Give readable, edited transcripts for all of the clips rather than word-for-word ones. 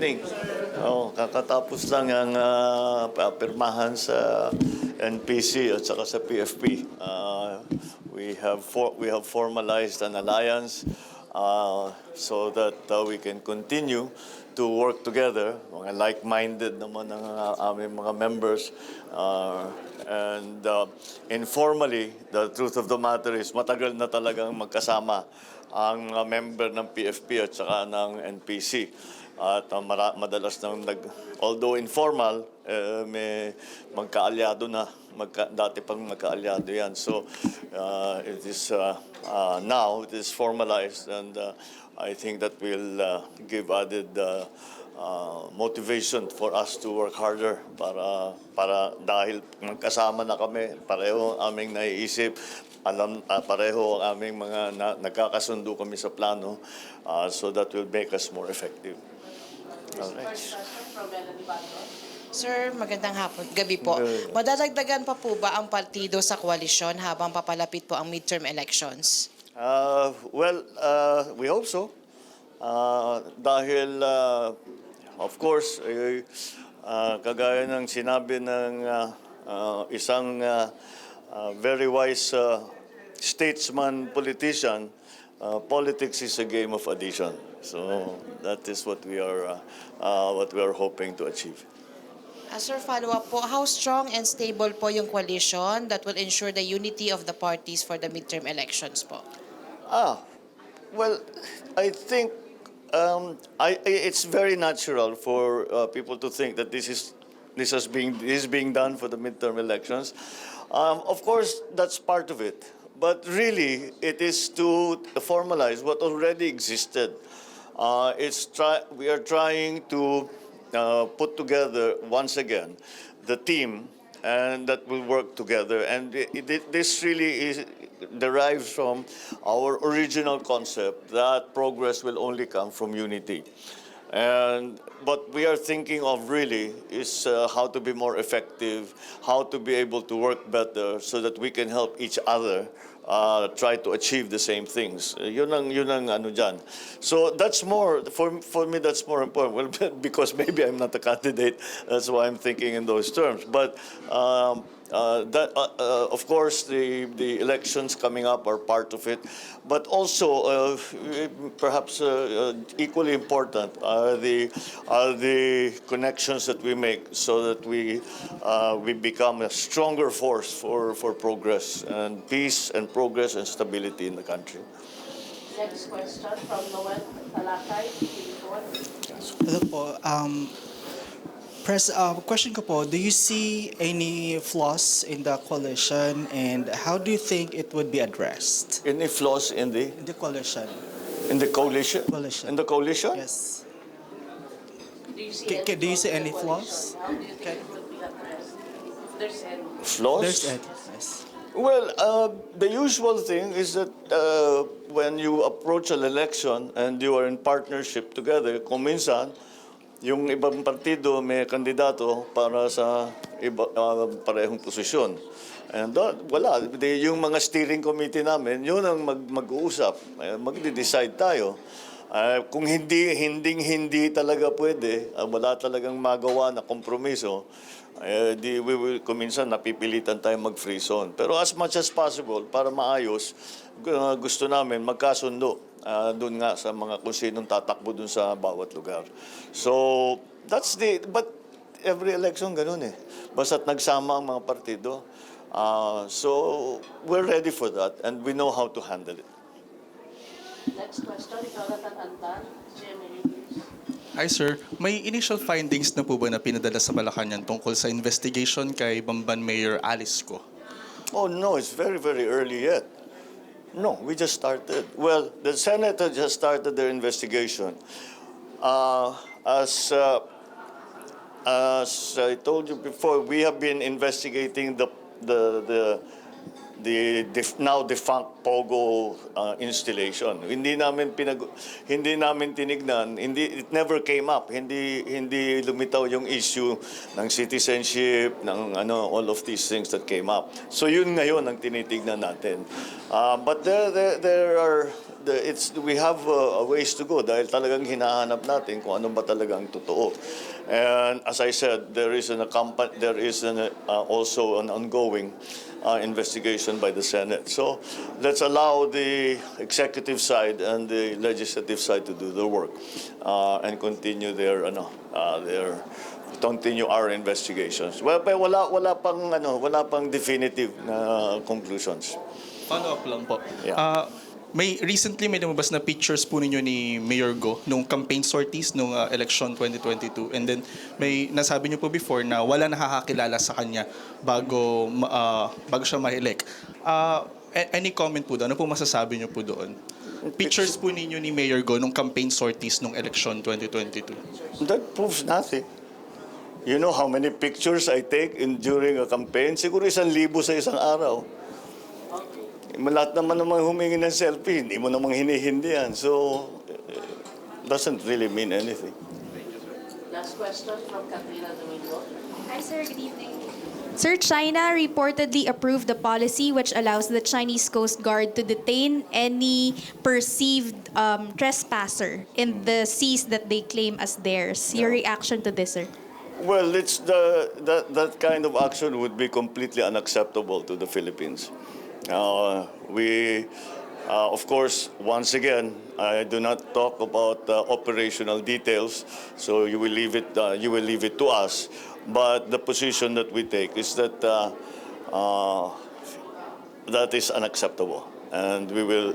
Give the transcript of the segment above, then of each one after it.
evening. Kakatapos lang ang pirmahan sa NPC at saka sa PFP. We have formalized an alliance so that we can continue to work together. Mga like-minded naman ang aming mga members. And informally, the truth of the matter is matagal na talagang magkasama ang mga member ng PFP at saka ng NPC. At madalas nang although informal, may magkaalyado na. Dati pang magkaalyado yan. So it is now it is formalized, and I think that will give added motivation for us to work harder para dahil magkasama na kami, pareho ang aming naiisip, pareho ang aming mga nagkakasundo kami sa plano, so that will make us more effective. Sir, magandang gabi po. Madadagdagan pa po ba ang partido sa koalisyon habang papalapit po ang midterm elections? We hope so. Dahil, of course, kagaya ng sinabi ng isang very wise statesman, politician, politics is a game of addition. So that is what we are hoping to achieve. Sir, follow-up po, how strong and stable po yung coalition that will ensure the unity of the parties for the midterm elections po? Well, I think it's very natural for people to think that this is being done for the midterm elections. Of course, that's part of it. But really, it is to formalize what already existed. We are trying to put together once again the team, and that will work together. And this really derives from our original concept that progress will only come from unity. And what we are thinking of really is how to be more effective, how to be able to work better so that we can help each other try to achieve the same things. Yun ang ano dyan. So that's more, for me, that's more important. Well, because maybe I'm not a candidate, that's why I'm thinking in those terms. But of course, the elections coming up are part of it. But also, perhaps equally important are the connections that we make so that we become a stronger force for progress and peace and progress and stability in the country. Next question from Noel Talakay. Hello po. Question ko po, do you see any flaws in the coalition, and how do you think it would be addressed? Any flaws in the coalition? In the coalition? Coalition. In the coalition? Yes. Do you see any flaws? How do you think it will be addressed? If there's any. Flaws? There's any. Yes. Well, the usual thing is that when you approach an election and you are in partnership together, kung minsan, yung ibang partido may kandidato para sa parehong posisyon. And wala, yung mga steering committee namin, yun ang mag-uusap, magde-decide tayo. Kung hindi talaga pwede, wala talagang magawa na kompromiso, kuminsan napipilitan tayo mag-free zone. Pero as much as possible, para maayos, gusto namin magkasundo doon nga sa mga kung sinong tatakbo doon sa bawat lugar. So, but every election ganun eh. Basta't nagsama ang mga partido. So, we're ready for that and we know how to handle it. Next question, Jonathan Antan, GMA News. Hi sir, may initial findings na po ba na pinadala sa Malacanang tungkol sa investigation kay Bamban Mayor Alice Go? Oh no, it's very, very early yet. No, we just started. Well, the Senate just started their investigation. As I told you before, we have been investigating the now defunct Pogo installation. Hindi namin tinignan, it never came up. Hindi lumitaw yung issue ng citizenship, ng all of these things that came up. So yun ngayon ang tinitignan natin. But there we have a ways to go dahil talagang hinahanap natin kung ano ba talagang totoo. And as I said, there is also an ongoing investigation by the Senate. So let's allow the executive side and the legislative side to do their work and continue their continue our investigations. Well, wala pang definitive na conclusions. Follow-up lang po. Yeah. May lumabas na pictures po ninyo ni Mayor Go nung campaign sorties nung election 2022, and then may nasabi niyo po before na wala nakakakilala sa kanya bago siya ma-elect. Any comment po doon? Ano po masasabi niyo po doon? Pictures po ninyo ni Mayor Go nung campaign sorties nung election 2022. That proves nothing. You know how many pictures I take during a campaign? Siguro 1,000 sa isang araw. Lahat naman humingi ng selfie, hindi mo namang hinihindi yan. So, doesn't really mean anything. Last question from Katrina Domingo. Hi, sir. Good evening. Sir, China reportedly approved the policy which allows the Chinese Coast Guard to detain any perceived trespasser in the seas that they claim as theirs. Your reaction to this, sir? Well, that kind of action would be completely unacceptable to the Philippines. Of course, once again, I do not talk about operational details, so you will leave it to us. But the position that we take is that that is unacceptable, and we will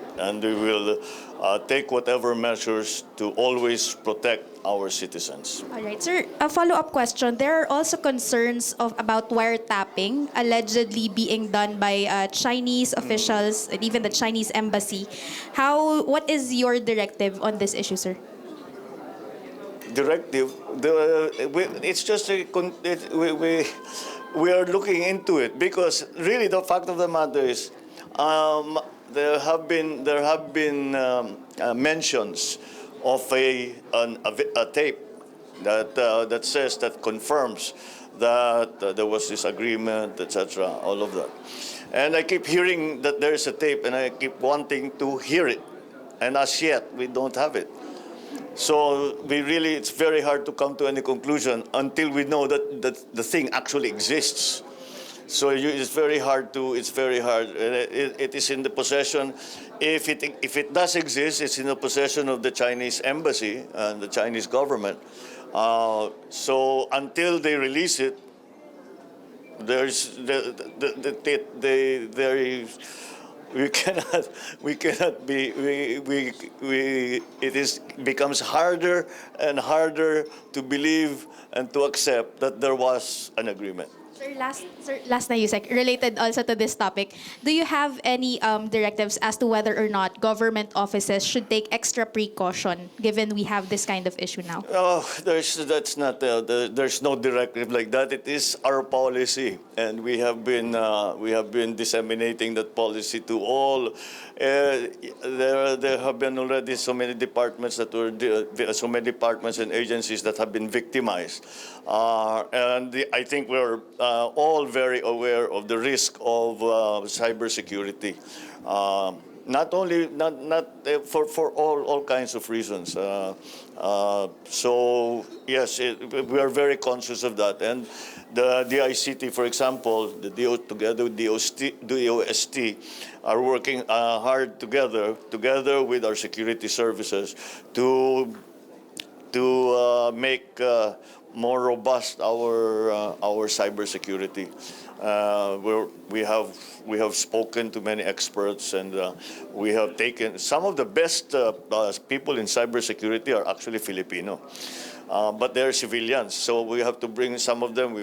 take whatever measures to always protect our citizens. All right, sir. A follow-up question. There are also concerns about wiretapping allegedly being done by Chinese officials and even the Chinese embassy. What is your directive on this issue, sir? Directive. It's just we are looking into it because really the fact of the matter is there have been mentions of a tape that says, that confirms that there was this agreement, etc. All of that, and I keep hearing that there is a tape, and I keep wanting to hear it, and as yet we don't have it. So it's very hard to come to any conclusion until we know that the thing actually exists. So it's very hard. It is in the possession. If it does exist, it's in the possession of the Chinese embassy and the Chinese government. So until they release it, becomes harder and harder to believe and to accept that there was an agreement. Last na Yusek, related also to this topic, do you have any directives as to whether or not government offices should take extra precaution given we have this kind of issue now? There's no directive like that. It is our policy, and we have been disseminating that policy to all. There have been already so many departments and agencies that have been victimized, and I think we're all very aware of the risk of cybersecurity. Not for all kinds of reasons. So yes, we are very conscious of that, and the DICT, for example, together with DOST, are working hard together with our security services to make more robust our cybersecurity. We have spoken to many experts, and we have taken some of the best people in cybersecurity are actually Filipino, but they're civilians. So we have to bring some of them.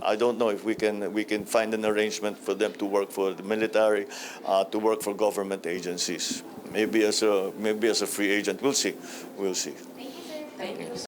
I don't know if we can find an arrangement for them to work for the military, to work for government agencies. Maybe as a free agent. We'll see. Thank you, sir.